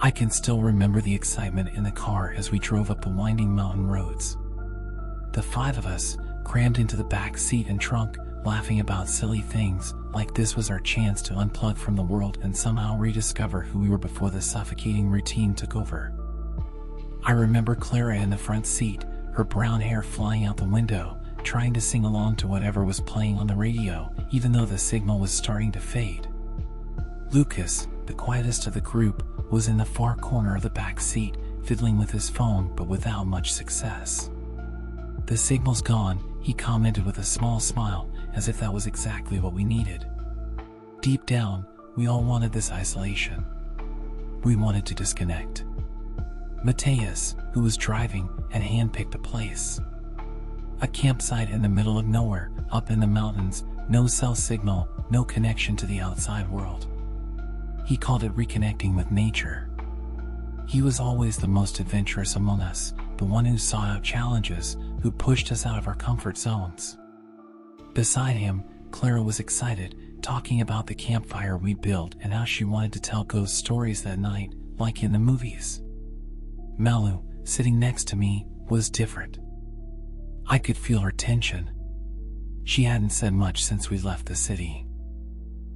I can still remember the excitement in the car as we drove up the winding mountain roads. The five of us crammed into the back seat and trunk, laughing about silly things like this was our chance to unplug from the world and somehow rediscover who we were before the suffocating routine took over. I remember Clara in the front seat, her brown hair flying out the window, trying to sing along to whatever was playing on the radio, even though the signal was starting to fade. Lucas, the quietest of the group, was in the far corner of the back seat, fiddling with his phone but without much success. "The signal's gone," he commented with a small smile, as if that was exactly what we needed. Deep down, we all wanted this isolation. We wanted to disconnect. Mateus, who was driving, had handpicked a place. A campsite in the middle of nowhere, up in the mountains, no cell signal, no connection to the outside world. He called it reconnecting with nature. He was always the most adventurous among us, the one who sought out challenges, who pushed us out of our comfort zones. Beside him, Clara was excited, talking about the campfire we built and how she wanted to tell ghost stories that night, like in the movies. Malu, sitting next to me, was different. I could feel her tension. She hadn't said much since we left the city.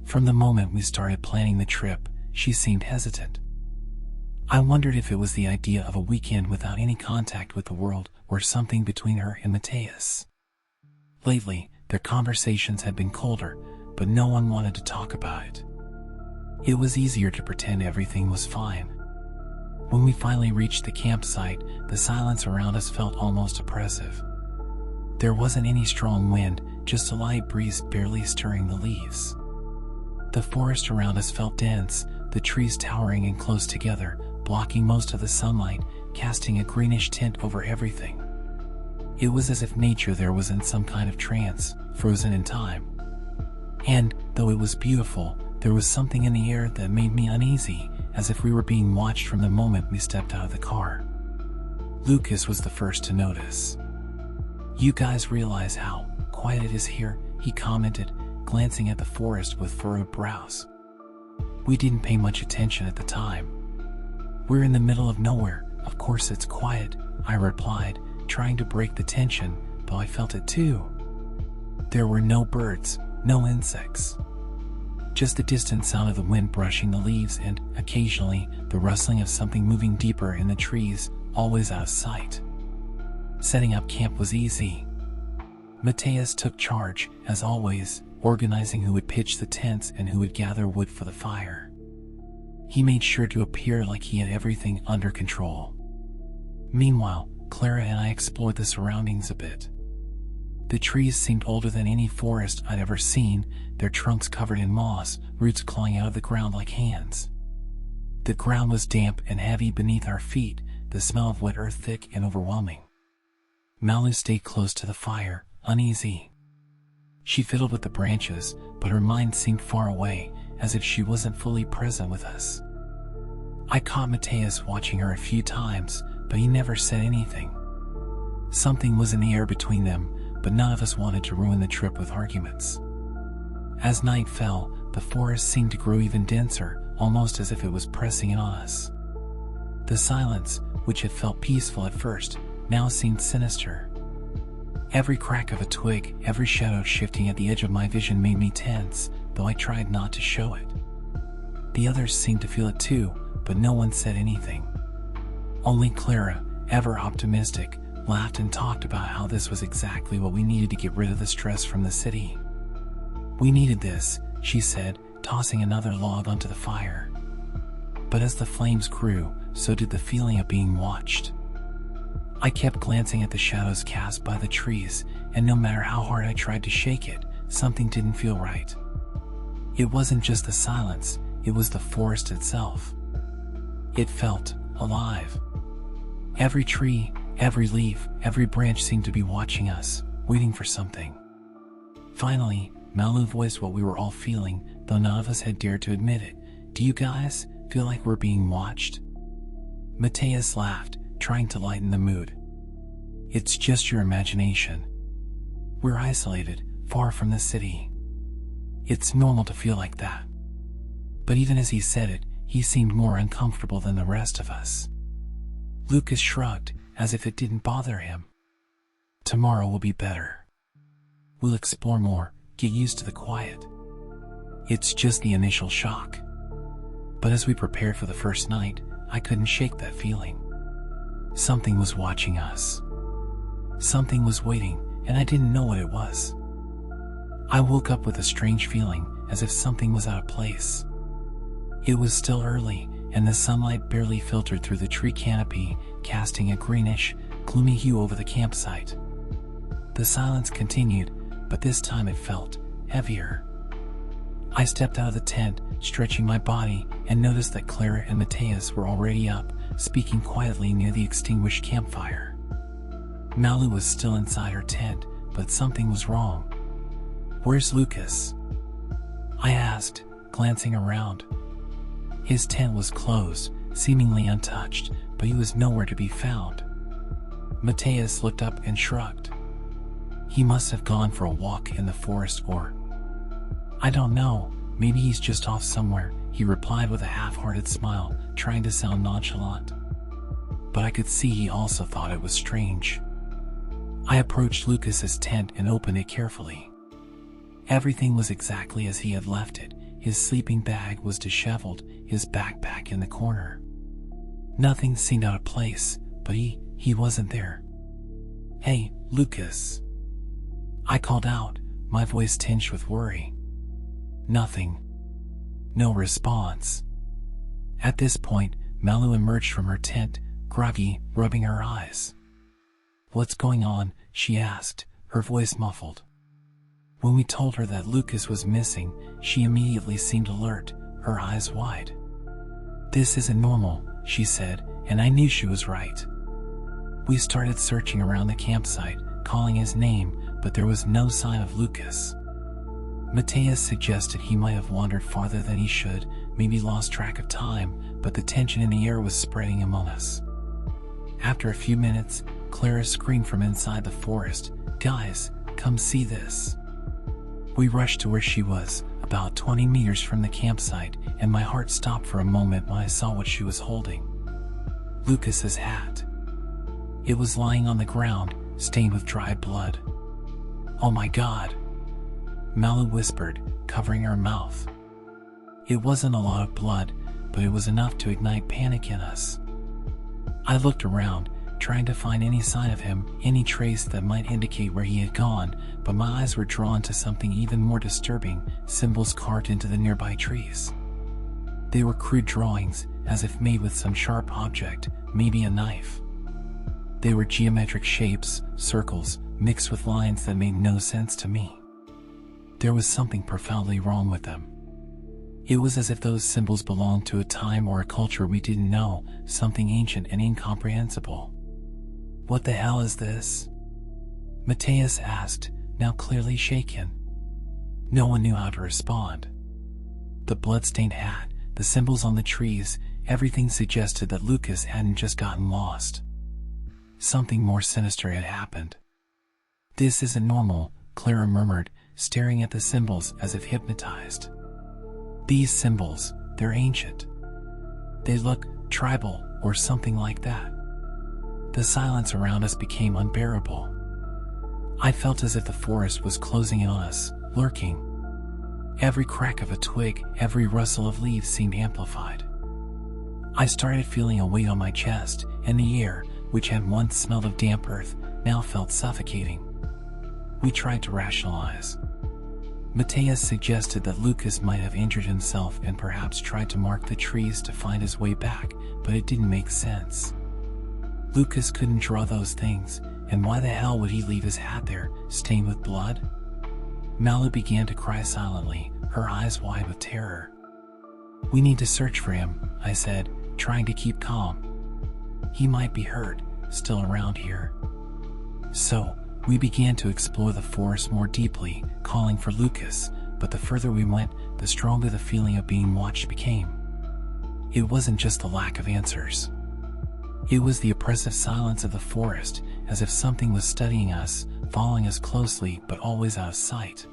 From the moment we started planning the trip, she seemed hesitant. I wondered if it was the idea of a weekend without any contact with the world or something between her and Mateus. Lately, their conversations had been colder, but no one wanted to talk about it. It was easier to pretend everything was fine. When we finally reached the campsite, the silence around us felt almost oppressive. There wasn't any strong wind, just a light breeze barely stirring the leaves. The forest around us felt dense, the trees towering and close together, blocking most of the sunlight, casting a greenish tint over everything. It was as if nature there was in some kind of trance, frozen in time. And, though it was beautiful, there was something in the air that made me uneasy, as if we were being watched from the moment we stepped out of the car. Lucas was the first to notice. "You guys realize how quiet it is here," he commented, glancing at the forest with furrowed brows. "We didn't pay much attention at the time." "We're in the middle of nowhere, of course it's quiet," I replied, trying to break the tension, though I felt it too. There were no birds, no insects. Just the distant sound of the wind brushing the leaves and, occasionally, the rustling of something moving deeper in the trees, always out of sight. Setting up camp was easy. Mateus took charge, as always, organizing who would pitch the tents and who would gather wood for the fire. He made sure to appear like he had everything under control. Meanwhile, Clara and I explored the surroundings a bit. The trees seemed older than any forest I'd ever seen, their trunks covered in moss, roots clawing out of the ground like hands. The ground was damp and heavy beneath our feet, the smell of wet earth thick and overwhelming. Malu stayed close to the fire, uneasy. She fiddled with the branches, but her mind seemed far away, as if she wasn't fully present with us. I caught Mateus watching her a few times, but he never said anything. Something was in the air between them, but none of us wanted to ruin the trip with arguments. As night fell, the forest seemed to grow even denser, almost as if it was pressing in on us. The silence, which had felt peaceful at first, now seemed sinister. Every crack of a twig, every shadow shifting at the edge of my vision made me tense, though I tried not to show it. The others seemed to feel it too, but no one said anything. Only Clara, ever optimistic, laughed and talked about how this was exactly what we needed to get rid of the stress from the city. "We needed this," she said, tossing another log onto the fire. But as the flames grew, so did the feeling of being watched. I kept glancing at the shadows cast by the trees, and no matter how hard I tried to shake it, something didn't feel right. It wasn't just the silence, it was the forest itself. It felt alive. Every tree, every leaf, every branch seemed to be watching us, waiting for something. Finally, Malu voiced what we were all feeling, though none of us had dared to admit it. "Do you guys feel like we're being watched?" Mateus laughed, trying to lighten the mood. "It's just your imagination. We're isolated, far from the city. It's normal to feel like that." But even as he said it, he seemed more uncomfortable than the rest of us. Lucas shrugged, as if it didn't bother him. Tomorrow will be better. We'll explore more, get used to the quiet. It's just the initial shock. But as we prepared for the first night, I couldn't shake that feeling. Something was watching us. Something was waiting, and I didn't know what it was. I woke up with a strange feeling, as if something was out of place. It was still early, and the sunlight barely filtered through the tree canopy, casting a greenish, gloomy hue over the campsite. The silence continued, but this time it felt heavier. I stepped out of the tent, stretching my body, and noticed that Clara and Mateus were already up, speaking quietly near the extinguished campfire. Malu was still inside her tent, but something was wrong. "Where's Lucas?" I asked, glancing around. His tent was closed, seemingly untouched, but he was nowhere to be found. Mateus looked up and shrugged. "He must have gone for a walk in the forest or... I don't know, maybe he's just off somewhere," he replied with a half-hearted smile, trying to sound nonchalant. But I could see he also thought it was strange. I approached Lucas's tent and opened it carefully. Everything was exactly as he had left it. His sleeping bag was disheveled, his backpack in the corner. Nothing seemed out of place, but he wasn't there. "Hey, Lucas," I called out, my voice tinged with worry. Nothing. No response. At this point, Malu emerged from her tent, groggy, rubbing her eyes. "What's going on?" she asked, her voice muffled. When we told her that Lucas was missing, she immediately seemed alert, her eyes wide. "This isn't normal," she said, and I knew she was right. We started searching around the campsite, calling his name, but there was no sign of Lucas. Mateus suggested he might have wandered farther than he should, maybe lost track of time, but the tension in the air was spreading among us. After a few minutes, Clara screamed from inside the forest, "Guys, come see this." We rushed to where she was, about 20 meters from the campsite, and my heart stopped for a moment when I saw what she was holding. Lucas's hat. It was lying on the ground, stained with dried blood. "Oh my God," Malu whispered, covering her mouth. It wasn't a lot of blood, but it was enough to ignite panic in us. I looked around, trying to find any sign of him, any trace that might indicate where he had gone, but my eyes were drawn to something even more disturbing, symbols carved into the nearby trees. They were crude drawings, as if made with some sharp object, maybe a knife. They were geometric shapes, circles, mixed with lines that made no sense to me. There was something profoundly wrong with them. It was as if those symbols belonged to a time or a culture we didn't know, something ancient and incomprehensible. "What the hell is this?" Mateus asked, now clearly shaken. No one knew how to respond. The blood-stained hat, the symbols on the trees, everything suggested that Lucas hadn't just gotten lost. Something more sinister had happened. "This isn't normal," Clara murmured, staring at the symbols as if hypnotized. "These symbols, they're ancient. They look tribal or something like that." The silence around us became unbearable. I felt as if the forest was closing in on us, lurking. Every crack of a twig, every rustle of leaves seemed amplified. I started feeling a weight on my chest, and the air, which had once smelled of damp earth, now felt suffocating. We tried to rationalize. Mateus suggested that Lucas might have injured himself and perhaps tried to mark the trees to find his way back, but it didn't make sense. Lucas couldn't draw those things, and why the hell would he leave his hat there, stained with blood? Malu began to cry silently, her eyes wide with terror. "We need to search for him," I said, trying to keep calm. "He might be hurt, still around here." So, we began to explore the forest more deeply, calling for Lucas, but the further we went, the stronger the feeling of being watched became. It wasn't just the lack of answers. It was the oppressive silence of the forest, as if something was studying us, following us closely but always out of sight.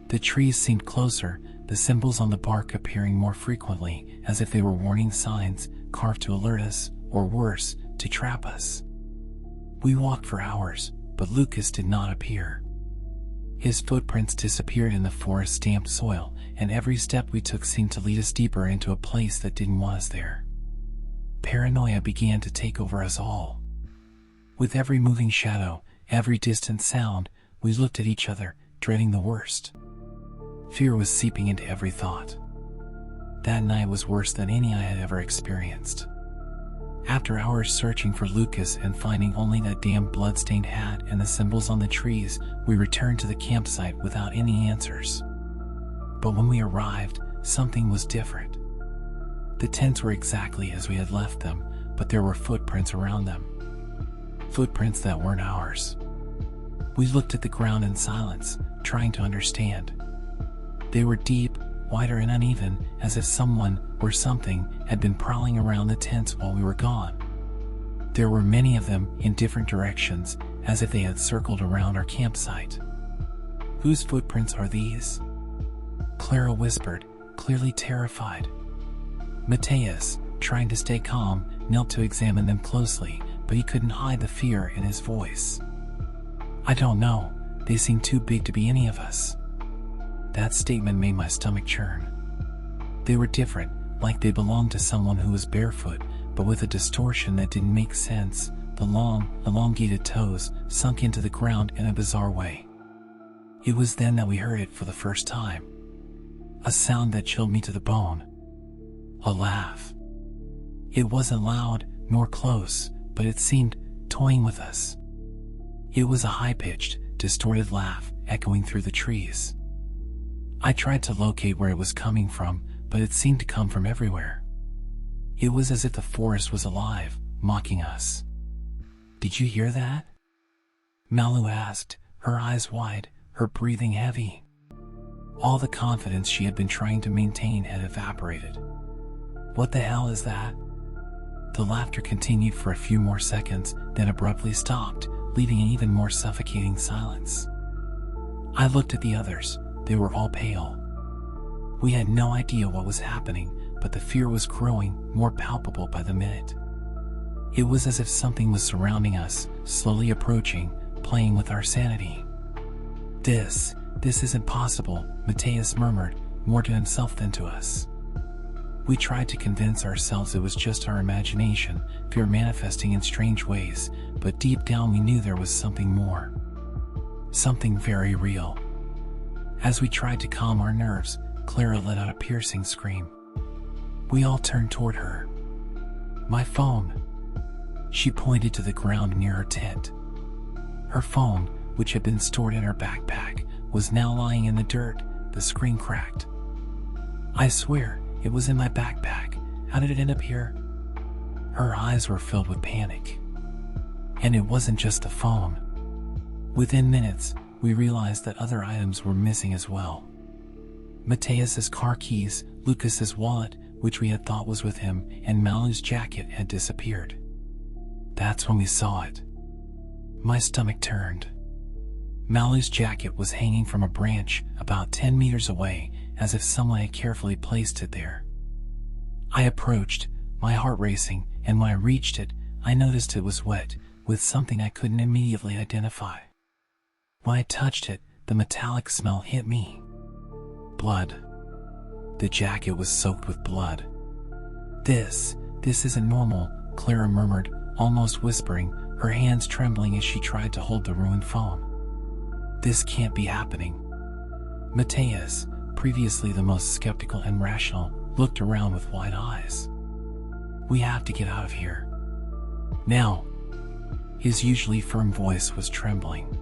The trees seemed closer, the symbols on the bark appearing more frequently, as if they were warning signs carved to alert us, or worse, to trap us. We walked for hours, but Lucas did not appear. His footprints disappeared in the forest-stamped soil, and every step we took seemed to lead us deeper into a place that didn't want us there. Paranoia began to take over us all. With every moving shadow, every distant sound, we looked at each other, dreading the worst. Fear was seeping into every thought. That night was worse than any I had ever experienced. After hours searching for Lucas and finding only that damn blood-stained hat and the symbols on the trees, we returned to the campsite without any answers. But when we arrived, something was different. The tents were exactly as we had left them, but there were footprints around them. Footprints that weren't ours. We looked at the ground in silence, trying to understand. They were deep, wider and uneven, as if someone or something had been prowling around the tents while we were gone. There were many of them in different directions, as if they had circled around our campsite. Whose footprints are these? Clara whispered, clearly terrified. Mateus, trying to stay calm, knelt to examine them closely, but he couldn't hide the fear in his voice. I don't know, they seem too big to be any of us. That statement made my stomach churn. They were different, like they belonged to someone who was barefoot, but with a distortion that didn't make sense. The long, elongated toes sunk into the ground in a bizarre way. It was then that we heard it for the first time. A sound that chilled me to the bone. A laugh. It wasn't loud, nor close, but it seemed toying with us. It was a high-pitched, distorted laugh echoing through the trees. I tried to locate where it was coming from, but it seemed to come from everywhere. It was as if the forest was alive, mocking us. Did you hear that? Malu asked, her eyes wide, her breathing heavy. All the confidence she had been trying to maintain had evaporated. What the hell is that? The laughter continued for a few more seconds, then abruptly stopped, leaving an even more suffocating silence. I looked at the others. They were all pale. We had no idea what was happening, but the fear was growing, more palpable by the minute. It was as if something was surrounding us, slowly approaching, playing with our sanity. This isn't possible, Mateus murmured, more to himself than to us. We tried to convince ourselves it was just our imagination, fear manifesting in strange ways, but deep down we knew there was something more. Something very real. As we tried to calm our nerves, Clara let out a piercing scream. We all turned toward her. My phone. She pointed to the ground near her tent. Her phone, which had been stored in her backpack, was now lying in the dirt. The screen cracked. I swear, it was in my backpack. How did it end up here? Her eyes were filled with panic. And it wasn't just the phone. Within minutes, we realized that other items were missing as well. Mateus's car keys, Lucas's wallet, which we had thought was with him, and Malu's jacket had disappeared. That's when we saw it. My stomach turned. Malu's jacket was hanging from a branch about 10 meters away, as if someone had carefully placed it there. I approached, my heart racing, and when I reached it, I noticed it was wet, with something I couldn't immediately identify. When I touched it, the metallic smell hit me. Blood. The jacket was soaked with blood. This isn't normal, Clara murmured, almost whispering, her hands trembling as she tried to hold the ruined phone. This can't be happening. Mateus, previously the most skeptical and rational, looked around with wide eyes. We have to get out of here. Now. His usually firm voice was trembling.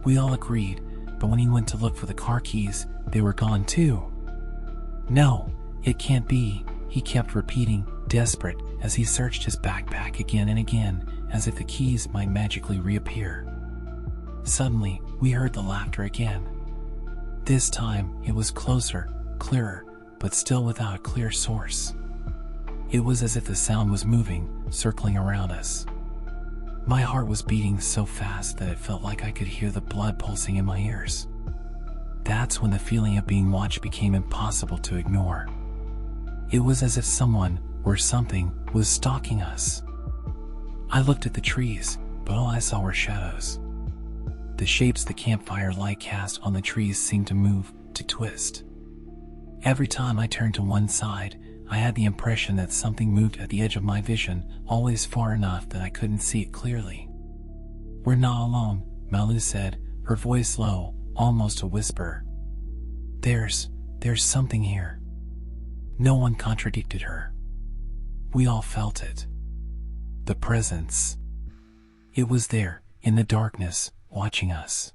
We all agreed, but when he went to look for the car keys, they were gone too. No, it can't be, he kept repeating, desperate, as he searched his backpack again and again, as if the keys might magically reappear. Suddenly, we heard the laughter again. This time, it was closer, clearer, but still without a clear source. It was as if the sound was moving, circling around us. My heart was beating so fast that it felt like I could hear the blood pulsing in my ears. That's when the feeling of being watched became impossible to ignore. It was as if someone, or something, was stalking us. I looked at the trees, but all I saw were shadows. The shapes the campfire light cast on the trees seemed to move, to twist. Every time I turned to one side, I had the impression that something moved at the edge of my vision, always far enough that I couldn't see it clearly. "We're not alone," Malu said, her voice low, almost a whisper. There's something here." No one contradicted her. We all felt it. The presence. It was there, in the darkness, watching us.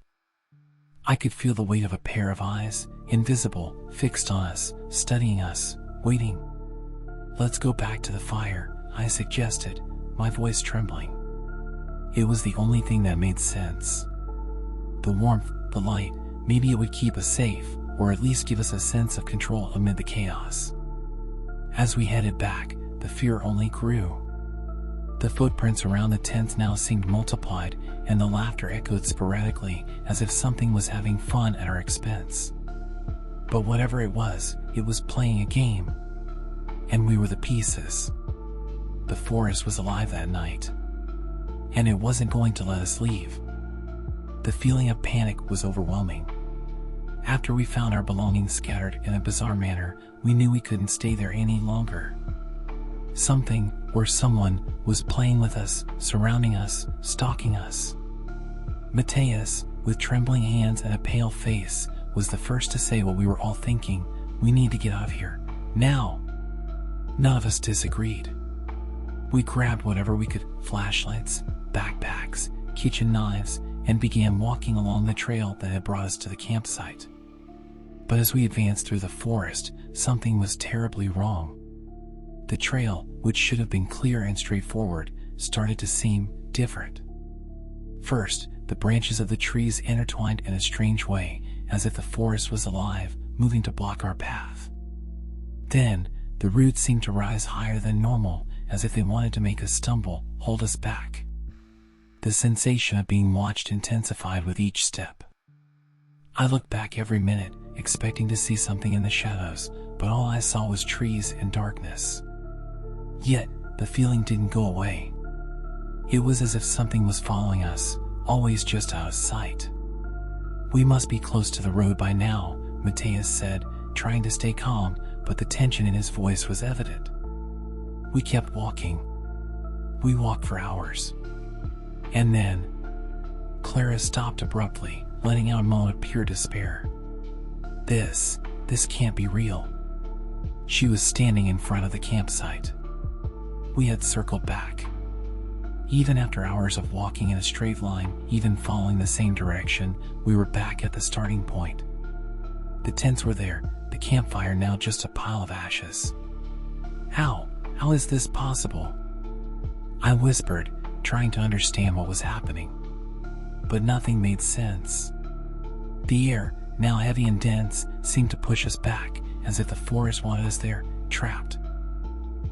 I could feel the weight of a pair of eyes, invisible, fixed on us, studying us, waiting. "Let's go back to the fire," I suggested, my voice trembling. It was the only thing that made sense. The warmth, the light, maybe it would keep us safe, or at least give us a sense of control amid the chaos. As we headed back, the fear only grew. The footprints around the tents now seemed multiplied, and the laughter echoed sporadically, as if something was having fun at our expense. But whatever it was playing a game. And we were the pieces. The forest was alive that night. And it wasn't going to let us leave. The feeling of panic was overwhelming. After we found our belongings scattered in a bizarre manner, we knew we couldn't stay there any longer. Something, or someone, was playing with us, surrounding us, stalking us. Mateus, with trembling hands and a pale face, was the first to say what we were all thinking: "We need to get out of here, now." None of us disagreed. We grabbed whatever we could, flashlights, backpacks, kitchen knives, and began walking along the trail that had brought us to the campsite. But as we advanced through the forest, something was terribly wrong. The trail, which should have been clear and straightforward, started to seem different. First, the branches of the trees intertwined in a strange way, as if the forest was alive, moving to block our path. Then, the roots seemed to rise higher than normal, as if they wanted to make us stumble, hold us back. The sensation of being watched intensified with each step. I looked back every minute, expecting to see something in the shadows, but all I saw was trees and darkness. Yet, the feeling didn't go away. It was as if something was following us, always just out of sight. "We must be close to the road by now," Mateus said, trying to stay calm, but the tension in his voice was evident. We kept walking. We walked for hours. And then, Clara stopped abruptly, letting out a moan of pure despair. This can't be real." She was standing in front of the campsite. We had circled back. Even after hours of walking in a straight line, even following the same direction, we were back at the starting point. The tents were there, the campfire now just a pile of ashes. How is this possible?" I whispered, trying to understand what was happening. But nothing made sense. The air, now heavy and dense, seemed to push us back, as if the forest wanted us there, trapped.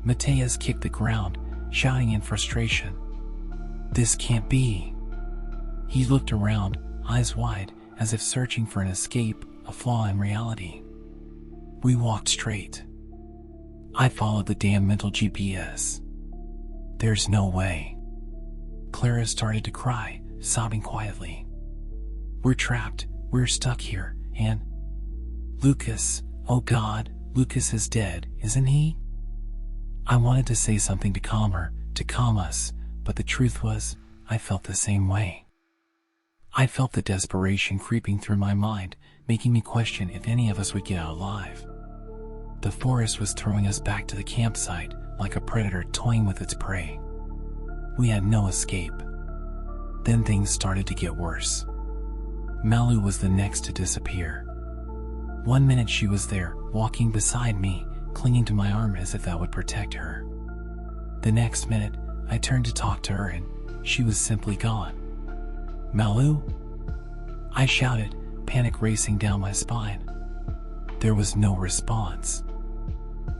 Mateus kicked the ground, shouting in frustration. "This can't be." He looked around, eyes wide, as if searching for an escape, a flaw in reality. We walked straight. I followed the damn mental GPS. "There's no way." Clara started to cry, sobbing quietly. "We're trapped, we're stuck here, and Lucas, oh God, Lucas is dead, isn't he?" I wanted to say something to calm her, to calm us, but the truth was, I felt the same way. I felt the desperation creeping through my mind, making me question if any of us would get out alive. The forest was throwing us back to the campsite, like a predator toying with its prey. We had no escape. Then things started to get worse. Malu was the next to disappear. One minute she was there, walking beside me, clinging to my arm as if that would protect her. The next minute, I turned to talk to her and she was simply gone. "Malu?" I shouted, panic racing down my spine. There was no response.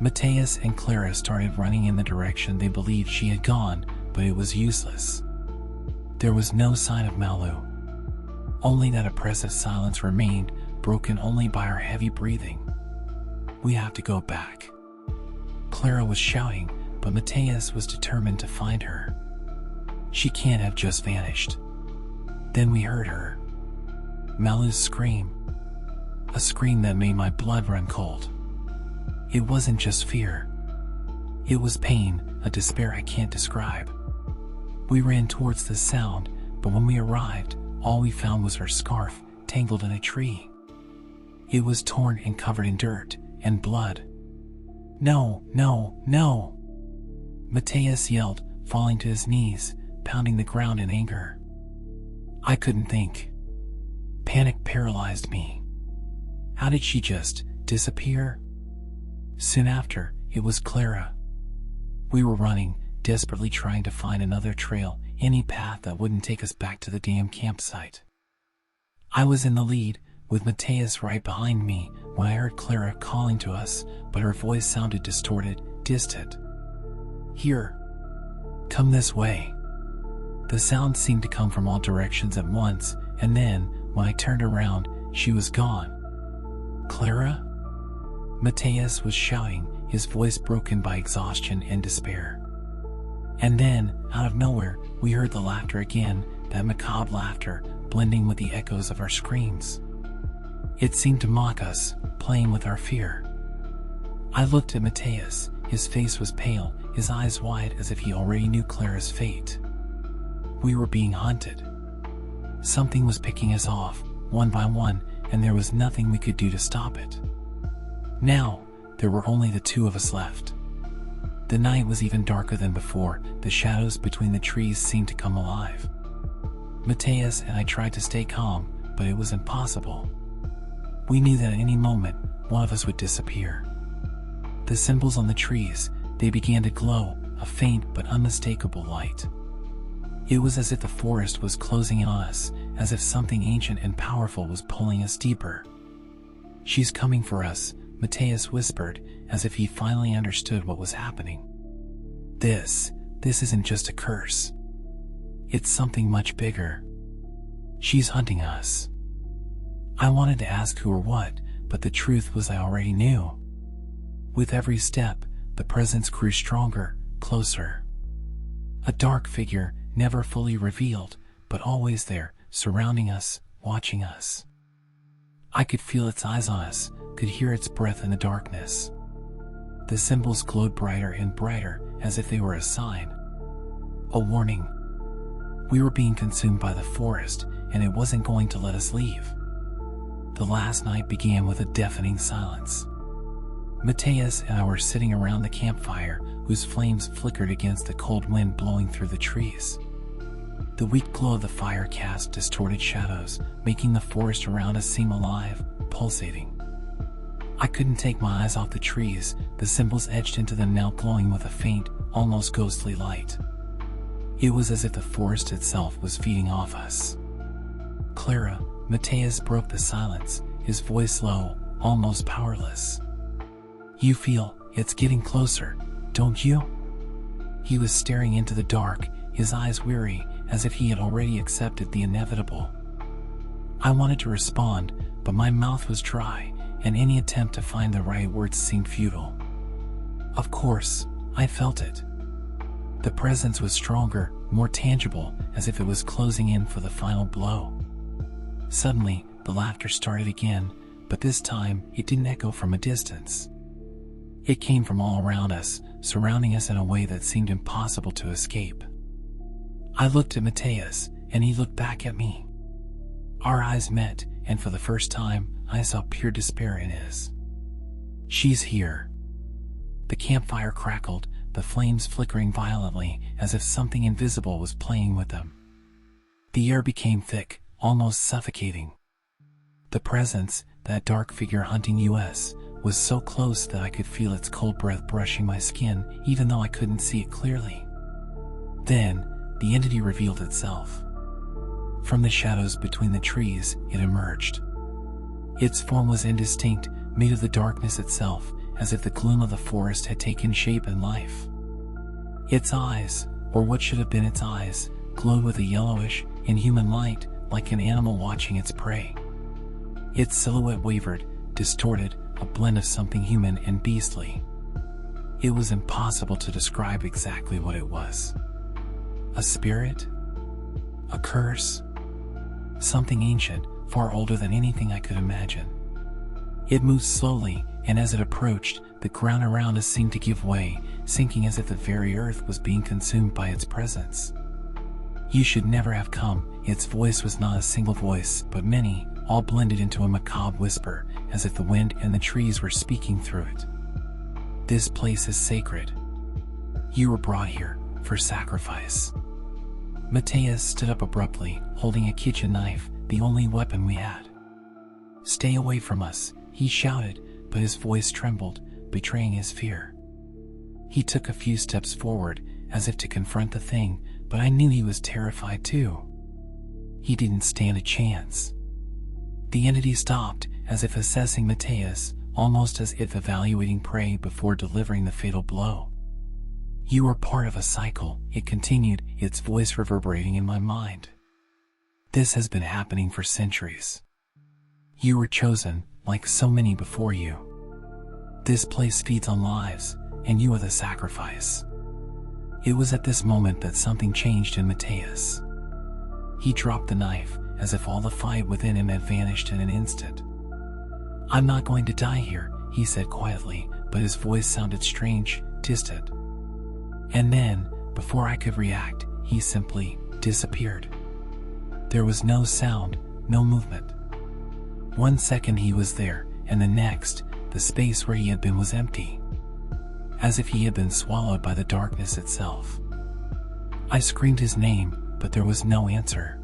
Mateus and Clara started running in the direction they believed she had gone, but it was useless. There was no sign of Malu. Only that oppressive silence remained, broken only by our heavy breathing. "We have to go back." Clara was shouting, but Mateus was determined to find her. "She can't have just vanished." Then we heard her. Malu's scream. A scream that made my blood run cold. It wasn't just fear. It was pain, a despair I can't describe. We ran towards the sound, but when we arrived, all we found was her scarf, tangled in a tree. It was torn and covered in dirt and blood. "No, no, no!" Mateus yelled, falling to his knees, pounding the ground in anger. I couldn't think. Panic paralyzed me. How did she just disappear? Soon after, it was Clara. We were running, desperately trying to find another trail, any path that wouldn't take us back to the damn campsite. I was in the lead, with Mateus right behind me, when I heard Clara calling to us, but her voice sounded distorted, distant. "Here. Come this way." The sound seemed to come from all directions at once, and then, when I turned around, she was gone. "Clara?" Mateus was shouting, his voice broken by exhaustion and despair. And then, out of nowhere, we heard the laughter again, that macabre laughter, blending with the echoes of our screams. It seemed to mock us, playing with our fear. I looked at Mateus. His face was pale, his eyes wide as if he already knew Clara's fate. We were being hunted. Something was picking us off, one by one, and there was nothing we could do to stop it. Now, there were only the two of us left. The night was even darker than before. The shadows between the trees seemed to come alive. Mateus and I tried to stay calm, but it was impossible. We knew that at any moment, one of us would disappear. The symbols on the trees, they began to glow, a faint but unmistakable light. It was as if the forest was closing in on us, as if something ancient and powerful was pulling us deeper. "She's coming for us," Mateus whispered, as if he finally understood what was happening. This isn't just a curse. It's something much bigger. She's hunting us." I wanted to ask who or what, but the truth was I already knew. With every step, the presence grew stronger, closer. A dark figure, never fully revealed, but always there, surrounding us, watching us. I could feel its eyes on us, could hear its breath in the darkness. The symbols glowed brighter and brighter, as if they were a sign. A warning. We were being consumed by the forest, and it wasn't going to let us leave. The last night began with a deafening silence. Mateus and I were sitting around the campfire, whose flames flickered against the cold wind blowing through the trees. The weak glow of the fire cast distorted shadows, making the forest around us seem alive, pulsating. I couldn't take my eyes off the trees, the symbols etched into them now glowing with a faint, almost ghostly light. It was as if the forest itself was feeding off us. "Clara," Mateus broke the silence, his voice low, almost powerless. "You feel it's getting closer, don't you?" He was staring into the dark, his eyes weary, as if he had already accepted the inevitable. I wanted to respond, but my mouth was dry, and any attempt to find the right words seemed futile. Of course, I felt it. The presence was stronger, more tangible, as if it was closing in for the final blow. Suddenly, the laughter started again, but this time, it didn't echo from a distance. It came from all around us, surrounding us in a way that seemed impossible to escape. I looked at Mateus, and he looked back at me. Our eyes met, and for the first time, I saw pure despair in his. "She's here." The campfire crackled, the flames flickering violently, as if something invisible was playing with them. The air became thick, almost suffocating. The presence, that dark figure hunting us, was so close that I could feel its cold breath brushing my skin, even though I couldn't see it clearly. Then, the entity revealed itself. From the shadows between the trees, it emerged. Its form was indistinct, made of the darkness itself, as if the gloom of the forest had taken shape and life. Its eyes, or what should have been its eyes, glowed with a yellowish, inhuman light, like an animal watching its prey. Its silhouette wavered, distorted, a blend of something human and beastly. It was impossible to describe exactly what it was. A spirit? A curse? Something ancient, far older than anything I could imagine. It moved slowly, and as it approached, the ground around us seemed to give way, sinking as if the very earth was being consumed by its presence. You should never have come. Its voice was not a single voice, but many, all blended into a macabre whisper, as if the wind and the trees were speaking through it. This place is sacred. You were brought here for sacrifice. Matthias stood up abruptly, holding a kitchen knife, the only weapon we had. Stay away from us, he shouted, but his voice trembled, betraying his fear. He took a few steps forward, as if to confront the thing, but I knew he was terrified too. He didn't stand a chance. The entity stopped, as if assessing Matthias, almost as if evaluating prey before delivering the fatal blow. You are part of a cycle, it continued, its voice reverberating in my mind. This has been happening for centuries. You were chosen, like so many before you. This place feeds on lives, and you are the sacrifice. It was at this moment that something changed in Matthias. He dropped the knife, as if all the fight within him had vanished in an instant. I'm not going to die here, he said quietly, but his voice sounded strange, distant. And then, before I could react, he simply disappeared. There was no sound, no movement. 1 second he was there, and the next, the space where he had been was empty. As if he had been swallowed by the darkness itself. I screamed his name, but there was no answer.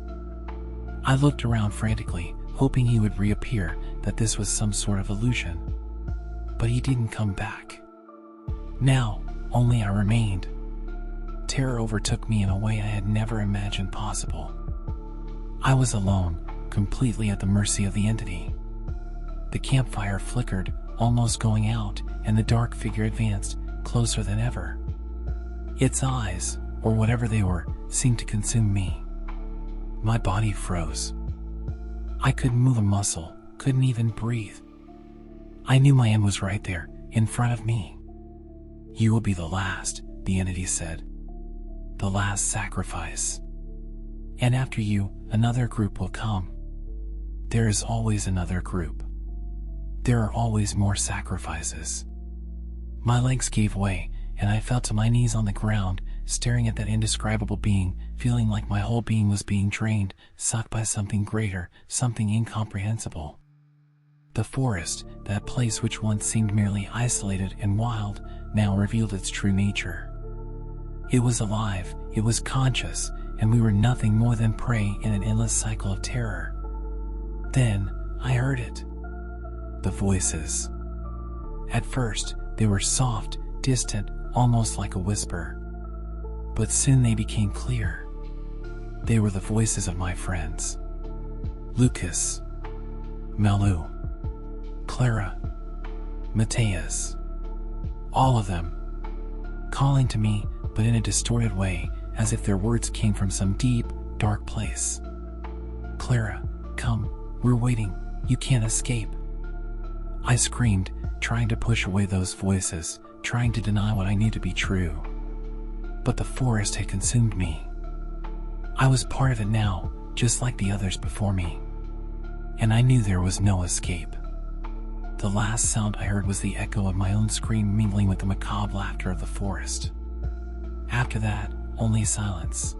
I looked around frantically, hoping he would reappear, that this was some sort of illusion. But he didn't come back. Now, only I remained. Terror overtook me in a way I had never imagined possible. I was alone, completely at the mercy of the entity. The campfire flickered, almost going out, and the dark figure advanced, closer than ever. Its eyes, or whatever they were, seemed to consume me. My body froze. I couldn't move a muscle, couldn't even breathe. I knew my end was right there, in front of me. You will be the last, the entity said. The last sacrifice. And after you, another group will come. There is always another group. There are always more sacrifices. My legs gave way, and I fell to my knees on the ground, staring at that indescribable being, feeling like my whole being was being drained, sucked by something greater, something incomprehensible. The forest, that place which once seemed merely isolated and wild, now revealed its true nature. It was alive, it was conscious, and we were nothing more than prey in an endless cycle of terror. Then, I heard it. The voices. At first, they were soft, distant, almost like a whisper. But soon they became clear. They were the voices of my friends. Lucas. Malu. Clara. Matthias. All of them. Calling to me, but in a distorted way, as if their words came from some deep, dark place. Clara, come, we're waiting, you can't escape. I screamed, trying to push away those voices, trying to deny what I knew to be true. But the forest had consumed me. I was part of it now, just like the others before me. And I knew there was no escape. The last sound I heard was the echo of my own scream mingling with the macabre laughter of the forest. After that, only silence.